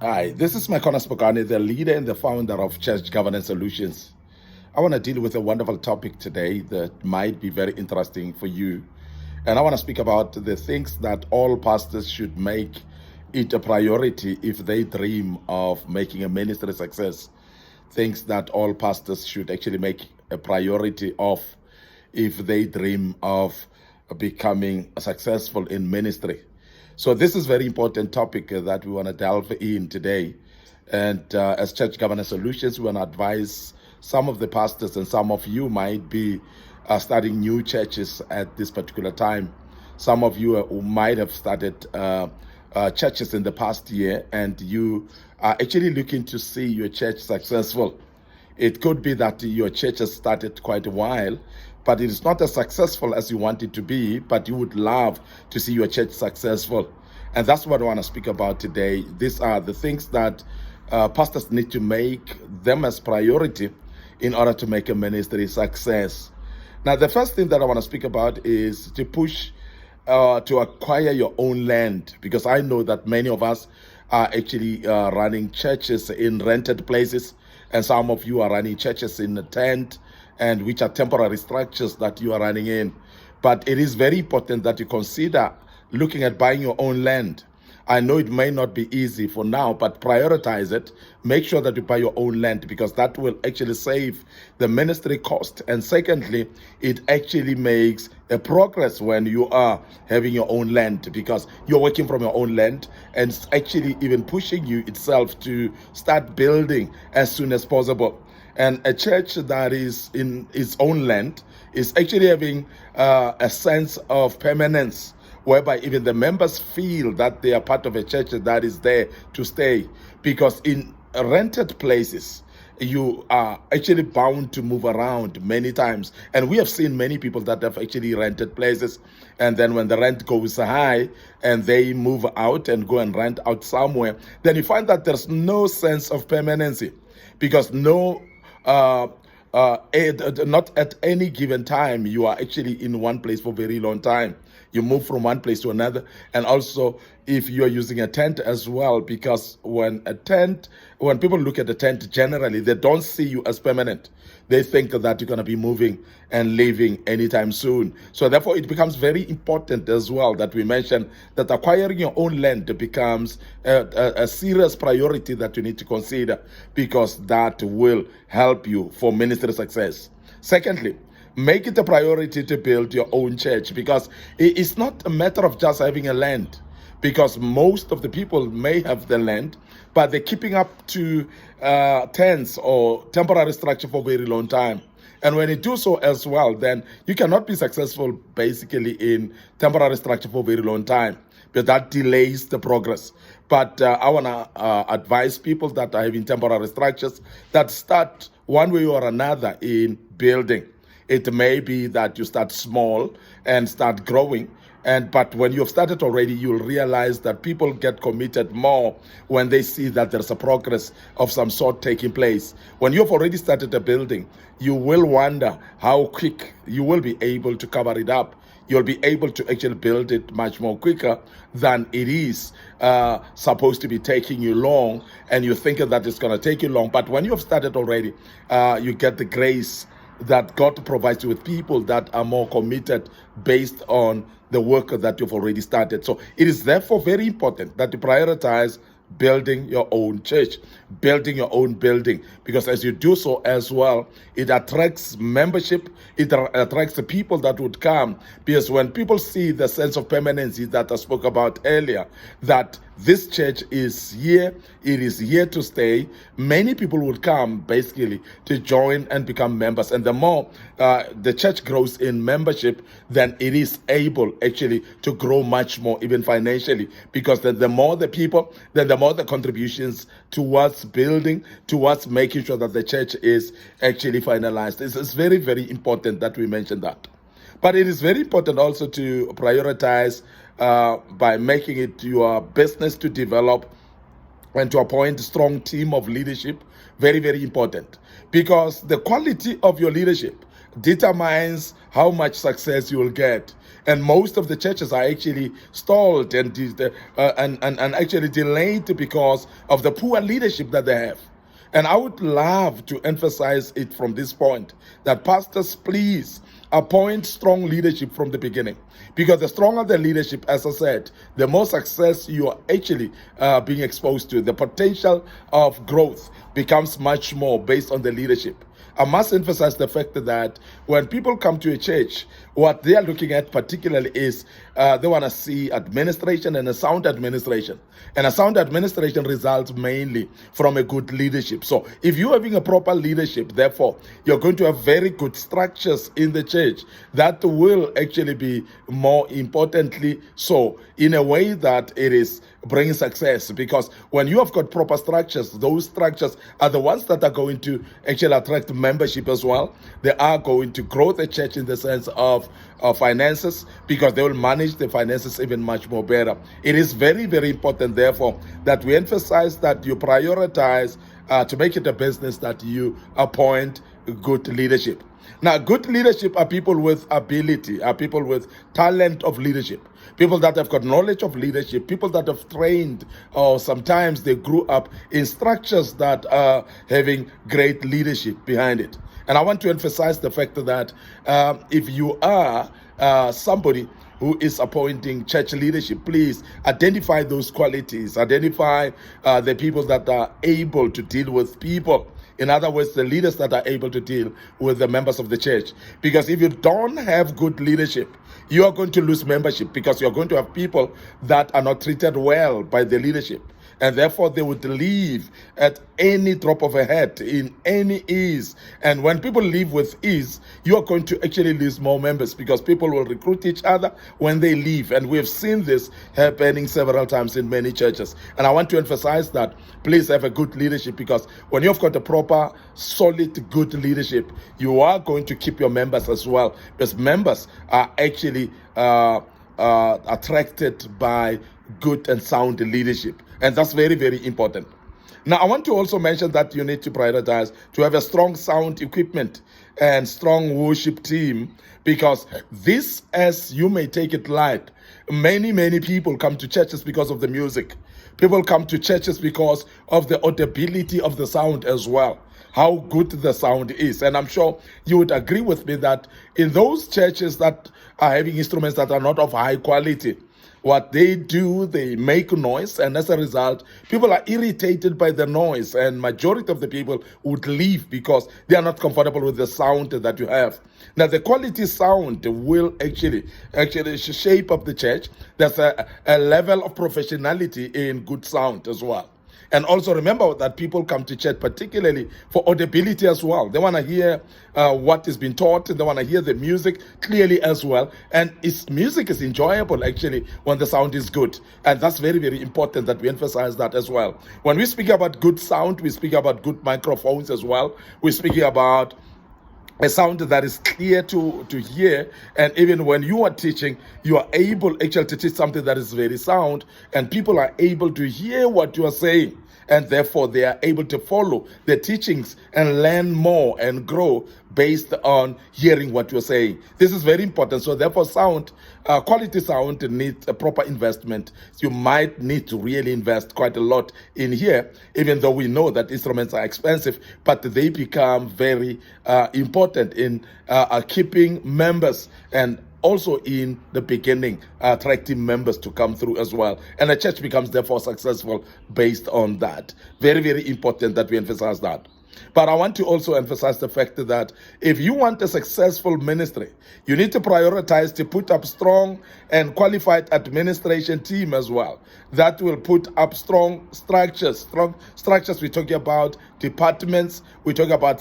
Hi, this is Micornus, the leader and the founder of Church Governance Solutions. I want to deal with a wonderful topic today that might be very interesting for you. And I want to speak about the things that all pastors should make it a priority if they dream of making a ministry success. Things that all pastors should actually make a priority of if they dream of becoming successful in ministry. So this is a very important topic that we want to delve in today. And as Church Governance Solutions, we want to advise some of the pastors, and some of you might be starting new churches at this particular time. Some of you who might have started churches in the past year, and you are actually looking to see your church successful. It could be that your church has started quite a while, but it is not as successful as you want it to be, but you would love to see your church successful. And that's what I want to speak about today. These are the things that pastors need to make them as priority in order to make a ministry success. Now, the first thing that I want to speak about is to push to acquire your own land, because I know that many of us are actually running churches in rented places, and some of you are running churches in a tent, and which are temporary structures that you are running in. But it is very important that you consider looking at buying your own land. I know it may not be easy for now, but prioritize it. Make sure that you buy your own land, because that will actually save the ministry cost. And secondly, it actually makes a progress when you are having your own land, because you're working from your own land, and it's actually even pushing you itself to start building as soon as possible. And a church that is in its own land is actually having a sense of permanence, whereby even the members feel that they are part of a church that is there to stay. Because in rented places, you are actually bound to move around many times. And we have seen many people that have actually rented places, and then when the rent goes high and they move out and go and rent out somewhere, then you find that there's no sense of permanency, because not at any given time you are actually in one place for a very long time. You move from one place to another. And also, if you are using a tent as well, because when people look at the tent, generally they don't see you as permanent. They think that you're going to be moving and leaving anytime soon. So therefore, it becomes very important as well that we mention that acquiring your own land becomes a serious priority that you need to consider, because that will help you for ministry success. Secondly, make it a priority to build your own church, because it's not a matter of just having a land, because most of the people may have the land, but they're keeping up to tents or temporary structure for a very long time. And when you do so as well, then you cannot be successful basically in temporary structure for a very long time, but that delays the progress. But I want to advise people that are having temporary structures that start one way or another in building. It may be that you start small and start growing, but when you've started already, you'll realize that people get committed more when they see that there's a progress of some sort taking place. When you've already started a building, you will wonder how quick you will be able to cover it up. You'll be able to actually build it much more quicker than it is supposed to be taking you long, and you think that it's going to take you long. But when you've started already, you get the grace that God provides you with people that are more committed based on the work that you've already started. So it is therefore very important that you prioritize building your own church, building your own building, because as you do so as well, it attracts membership, it attracts the people that would come, because when people see the sense of permanency that I spoke about earlier, that this church is here, it is here to stay, many people would come basically to join and become members. And the more the church grows in membership, then it is able actually to grow much more, even financially, because then the more the people, then the more the contributions towards building, towards making sure that the church is actually finalized. It's very, very important that we mention that. But it is very important also to prioritize by making it your business to develop and to appoint a strong team of leadership. Very, very important, because the quality of your leadership determines how much success you will get. And most of the churches are actually stalled and actually delayed because of the poor leadership that they have. And I would love to emphasize it from this point that pastors, please appoint strong leadership from the beginning. Because the stronger the leadership, as I said, the more success you are actually being exposed to. The potential of growth becomes much more based on the leadership. I must emphasize the fact that when people come to a church, what they are looking at particularly is they want to see administration and a sound administration. And a sound administration results mainly from a good leadership. So if you're having a proper leadership, therefore, you're going to have very good structures in the church that will actually be more importantly so in a way that it is bringing success. Because when you have got proper structures, those structures are the ones that are going to actually attract membership as well. They are going to grow the church in the sense of finances, because they will manage the finances even much more better. It is very, very important, therefore, that we emphasize that you prioritize to make it a business that you appoint good leadership. Now, good leadership are people with ability, are people with talent of leadership, people that have got knowledge of leadership, people that have trained, or sometimes they grew up in structures that are having great leadership behind it. And I want to emphasize the fact that if you are somebody who is appointing church leadership, please identify those qualities, identify the people that are able to deal with people. In other words, the leaders that are able to deal with the members of the church. Because if you don't have good leadership, you are going to lose membership, because you're going to have people that are not treated well by the leadership. And therefore, they would leave at any drop of a hat, in any ease. And when people leave with ease, you are going to actually lose more members, because people will recruit each other when they leave. And we have seen this happening several times in many churches. And I want to emphasize that please have a good leadership, because when you've got a proper, solid, good leadership, you are going to keep your members as well. Because members are actually attracted by good and sound leadership. And that's very, very important. Now, I want to also mention that you need to prioritize to have a strong sound equipment and strong worship team, because this, as you may take it light, many people come to churches because of the music. People come to churches because of the audibility of the sound as well, how good the sound is. And I'm sure you would agree with me that in those churches that are having instruments that are not of high quality, what they do, they make noise, and as a result, people are irritated by the noise, and majority of the people would leave because they are not comfortable with the sound that you have. Now, the quality sound will actually shape up the church. There's a level of professionality in good sound as well. And also remember that people come to church particularly for audibility as well. They want to hear what is being taught, and they want to hear the music clearly as well. And music is enjoyable actually when the sound is good. And that's very, very important that we emphasize that as well. When we speak about good sound, we speak about good microphones as well. We're speaking about a sound that is clear to hear. And even when you are teaching, you are able actually to teach something that is very sound, and people are able to hear what you are saying, and therefore they are able to follow the teachings and learn more and grow based on hearing what you're saying. This is very important. So therefore, quality sound needs a proper investment. You might need to really invest quite a lot in here, even though we know that instruments are expensive, but they become very important in keeping members, and also in the beginning attracting members to come through as well. And the church becomes therefore successful based on that. Very, very important that we emphasize that. But I want to also emphasize the fact that if you want a successful ministry, you need to prioritize to put up strong and qualified administration team as well. That will put up strong structures. Strong structures, we're talking about departments. We talk about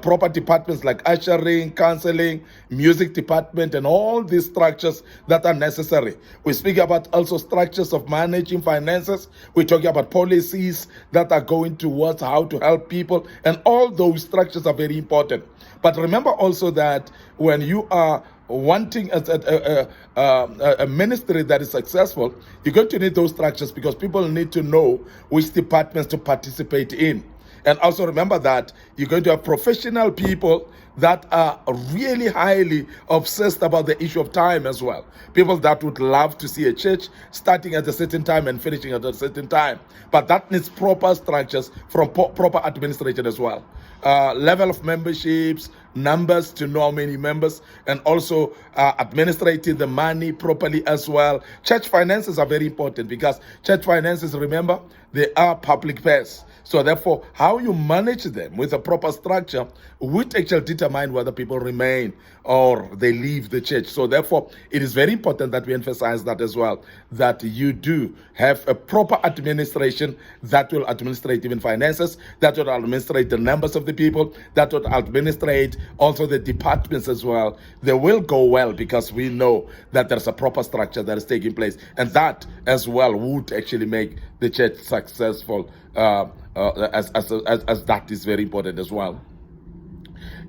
proper departments like ushering, counseling, music department, and all these structures that are necessary. We speak about also structures of managing finances. We're talking about policies that are going towards how to help people, and all those structures are very important. But remember also that when you are wanting a ministry that is successful, you're going to need those structures, because people need to know which departments to participate in. And also remember that you're going to have professional people that are really highly obsessed about the issue of time as well. People that would love to see a church starting at a certain time and finishing at a certain time. But that needs proper structures from proper administration as well. Level of memberships, numbers to know how many members, and also administrating the money properly as well. Church finances are very important because church finances, remember, they are public purse. So therefore, how you manage them with a proper structure would actually determine whether people remain or they leave the church. So therefore, it is very important that we emphasize that as well, that you do have a proper administration that will administrate even finances, that will administrate the numbers of the people, that will administrate also the departments as well. They will go well because we know that there's a proper structure that is taking place. And that as well would actually make the church successful. As that is very important as well.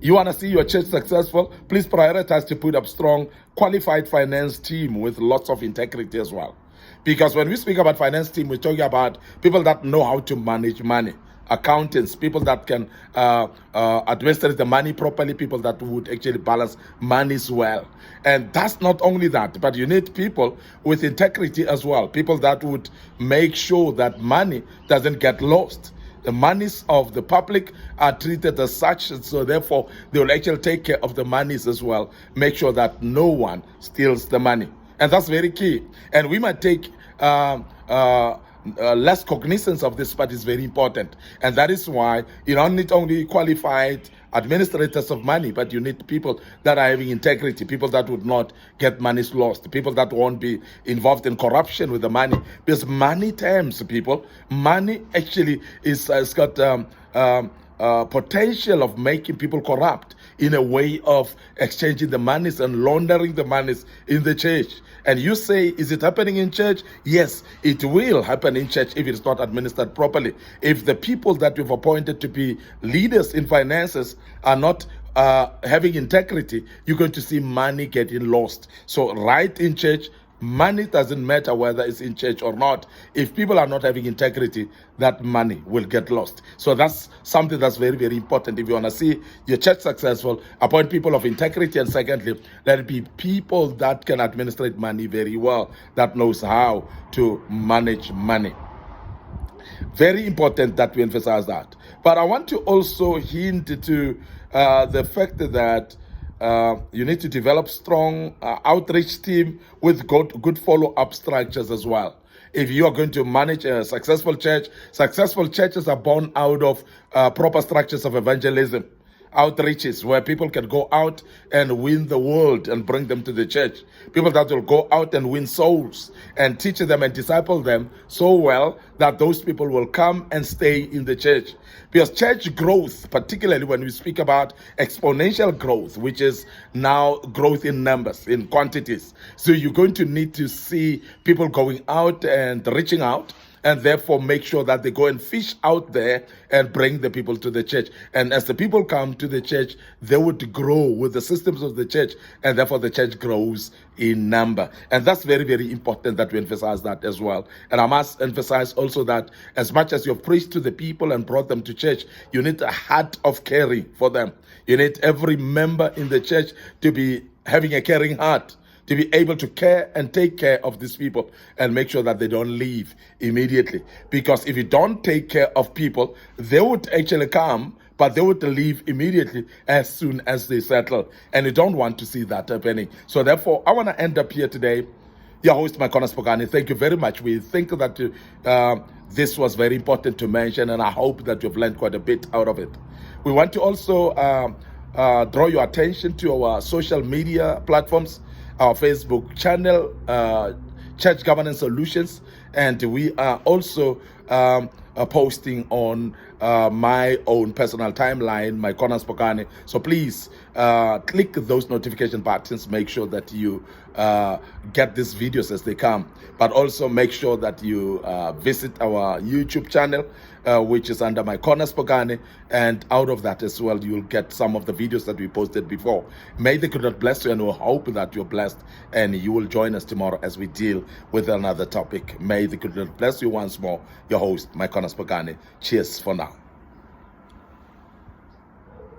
You want to see your church successful? Please prioritize to put up strong, qualified finance team with lots of integrity as well. Because when we speak about finance team, we're talking about people that know how to manage money. Accountants, people that can administrate the money properly, people that would actually balance monies well. And that's not only that, but you need people with integrity as well, people that would make sure that money doesn't get lost. The monies of the public are treated as such, so therefore they will actually take care of the monies as well, make sure that no one steals the money. And that's very key. And we might take less cognizance of this, but it's very important. And that is why you don't need only qualified administrators of money, but you need people that are having integrity, people that would not get monies lost, people that won't be involved in corruption with the money. Because money terms, people, money actually is has got potential of making people corrupt in a way of exchanging the monies and laundering the monies in the church. And you say, is it happening in church? Yes, it will happen in church if it's not administered properly. If the people that we've appointed to be leaders in finances are not having integrity, you're going to see money getting lost. So right in church, money doesn't matter whether it's in church or not. If people are not having integrity, that money will get lost. So that's something that's very, very important. If you want to see your church successful, appoint people of integrity. And secondly, let it be people that can administrate money very well, that knows how to manage money. Very important that we emphasize that. But I want to also hint to the fact that you need to develop strong outreach team with good follow-up structures as well. If you are going to manage a successful churches are born out of proper structures of evangelism, outreaches where people can go out and win the world and bring them to the church. People that will go out and win souls and teach them and disciple them so well that those people will come and stay in the church. Because church growth, particularly when we speak about exponential growth, which is now growth in numbers, in quantities. So you're going to need to see people going out and reaching out, and therefore make sure that they go and fish out there and bring the people to the church. And as the people come to the church, they would grow with the systems of the church, and therefore the church grows in number. And that's very, very important that we emphasize that as well. And I must emphasize also that as much as you've preached to the people and brought them to church, you need a heart of caring for them. You need every member in the church to be having a caring heart, to be able to care and take care of these people and make sure that they don't leave immediately. Because if you don't take care of people, they would actually come, but they would leave immediately as soon as they settle. And you don't want to see that happening. So therefore, I want to end up here today. Your host, Micornus, Phokane. Thank you very much. We think that this was very important to mention, and I hope that you've learned quite a bit out of it. We want to also draw your attention to our social media platforms, our Facebook channel, Church Governance Solutions, and we are also posting on my own personal timeline, Micornus Phokane. So please click those notification buttons. Make sure that you get these videos as they come, but also make sure that you visit our YouTube channel, which is under Micornus Phokane, and out of that as well, you'll get some of the videos that we posted before. May the good Lord bless you, and we hope that you're blessed, and you will join us tomorrow as we deal with another topic. May the good Lord bless you once more. Your host, Micornus Phokane. Cheers for now.